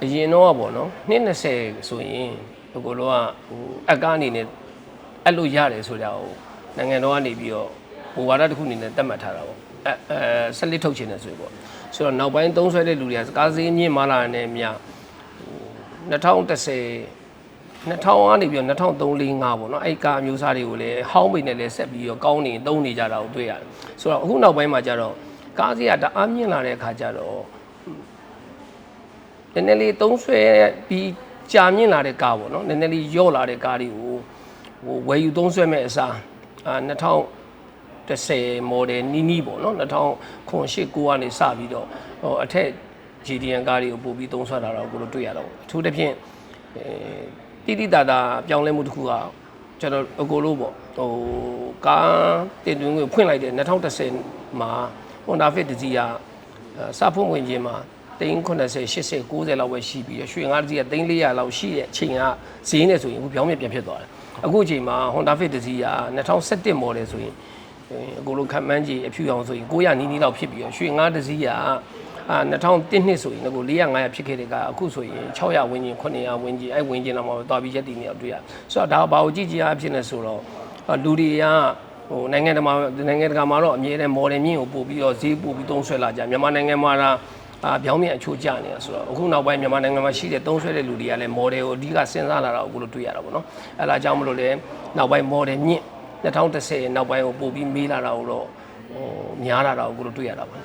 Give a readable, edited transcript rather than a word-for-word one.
အရင်တော့ပေါ့နော်နှစ်20ဆိုရင်ဒီကိုလောကအကားအနေနဲ့အဲ့လိုရတယ်ဆိုကြအောင်နိုင်ငံတော်ကနေပြီးတော့ဘဝရတစ်ခုအနေနဲ့တတ်မှတ်ထားတာပေါ့ဆက်လက်ထုတ်ချင်တယ်ဆိုရင်ပေါ့ဆိုတော့နောက်ပိုင်းသုံးဆွဲတဲ့လူတွေကကားစည်းမြင့်မာလာတဲ့မြ2010 2000ကနေပြီးတော့2003-4-5ပေါ့နော်အဲ့ကားမျိုးစားတွေကိုလည်းဟောင်းပိန်နဲ့လည်းဆက်ပြီးတော့ကောင်းနေသုံးနေကြတာကိုတွေ့ရတယ်ဆိုတော့အခုနောက်ပိုင်းမှာကျတော့ကားစည်းကတအားမြင့်လာတဲ့အခါကျတော့နည်းနည်းလေးသုံးဆွဲပြီးကြာမြင့်လာတဲ့ကားပေါ့နော်နည်းနည်းလေးယော့လာတဲ့ကားတွေကိုဝယ်ယူသုံးဆွဲမဲ့အစား2010 model နီးပေါ့နော်2008 9ကနေစပြီးတော့အထက် GDN ကားတွေကိုပို့ပြီးသုံးဆွဲတာတော့ကိုလိုတွေ့ရတော့အထူးသဖြင့်တိတိတသာပြောင်းလဲမှုတစ်ခုကကျွန်တော်အကိုလို့ပေါ့ကားတင်သွင်းကိုဖွင့်လိုက်တဲ့2010မှာ Honda Fit တစ်စီးကစဖွင့်ဝင်ခြင်းမှာ390 80 90လောက်ပဲရှိပြီးရွှေငါးတစ်စီးက300လောက်ရှိတဲ့အချိန်ကဈေးနဲ့ဆိုရင်အခုပြောင်းပြန်ဖြစ်သွားတယ်အခုအချိန်မှာ Honda Fit တစ်စီးက2017 model ဆိုရင်အကိုလိုခံမှန်းကြီးအဖြူအောင်ဆိုရင်900နီးလောက်ဖြစ်ပြီးရွှေငါးတစ်စီးက2001နှစ်ဆိုရင်ကို400 500ဖြစ်ခဲ့တဲ့ကအခုဆိုရင်600ဝန်းကျင်900ဝန်းကျင်အဲ့ဝန်းကျင်လောက်မှာသွားပြီးရက်တည်နေအောင်တွေ့ရဆိုတော့ဒါဘာကိုကြည့်ကြအဖြစ်နေဆိုတော့လူတွေကနိုင်ငံတကာမှာတော့အမြဲတမ်း model မြင့်ကိုပို့ပြီးတော့ဈေးပို့ပြီးသုံးဆွဲလာကြမြန်မာနိုင်ငံမှာပြောင်းပြန်အချိုးကျနေတာဆိုတော့အခုနောက်ပိုင်းမြန်မာနိုင်ငံမှာရှိတဲ့သုံးဆွဲတဲ့လူတွေကလည်း model ကိုအဓိကစဉ်းစားလာတာကိုတွေ့ရတာပေါ့နော်အဲ့ဒါကြောင့်မလို့လဲနောက်ပိုင်း model မြင့်2010နောက်ပိုင်းကိုပို့ပြီးမေးလာတာကိုတော့များလာတာကိုတွေ့ရတာပါ